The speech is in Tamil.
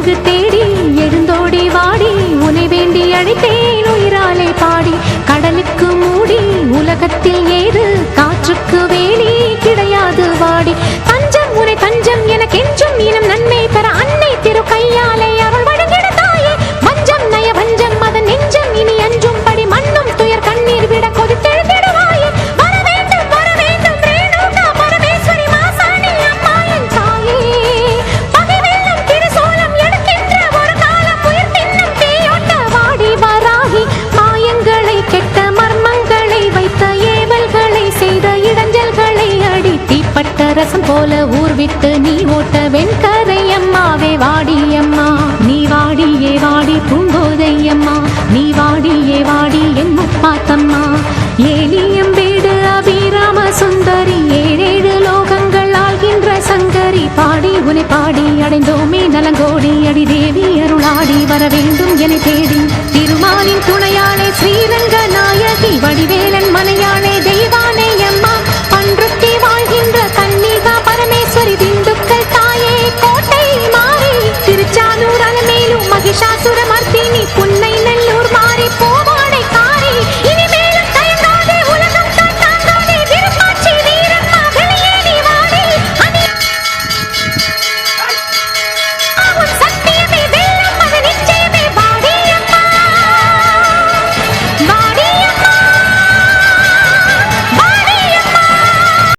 எனக்கு தேடி எழுந்தோடி வாடி உனை வேண்டி அழைத்தேன் உயிராலே பாடி கடலுக்கு மூடி உலகத்தில் ஏது காற்றுக்கு வேலி கிடையாது வாடி தஞ்சம் உனை தஞ்சம் எனக்கென்றும் இனம் நன்மை தர அன்னை திரு கையாலே அருள் வழங்கிட தாயே வஞ்சம் நய வஞ்சம் அதன் நெஞ்சம் இனி அஞ்சும் படி மண்ணும் துயர் கண்ணீர் விட கொதித்தெழுந்திடுவாயே வர வேண்டும் ரேணுகா பரமேஸ்வரி மாசாணி அம்மா என் தாயே பகை வெள்ளம் திரிசூலம் எடுக்கின்ற ஒரு காலம் உயிர் தின்னும் தீயோட்ட வாடி வராகி மாயங்களை கெட்ட மர்மங்களை வைத்த ஏவல்களை செய்த இடைஞ்சல்களை அடி தீப்பட்ட ரசம் போல ஊர் விட்டு நீ ஓட்ட வெண்கரை அம்மாவே வாடி அம்மா நீ வாடியே வாடி பூங்கோதை அம்மா நீ வாடியே வாடி என் முப்பாத்தம்மா ஏலியம் வீடு அபிராம சுந்தரி ஏழேழு லோகங்கள் ஆள்கின்ற சங்கரி பாடி உனை பாடி அடைந்தோமே நலங்கோடி அடி தேவி அருளாடி வர வேண்டும் என தேடி திருமாலின் துணையாளே ஸ்ரீரங்க நாயகி வடிவேலன் மனையாளே தெய்வானே அம்மா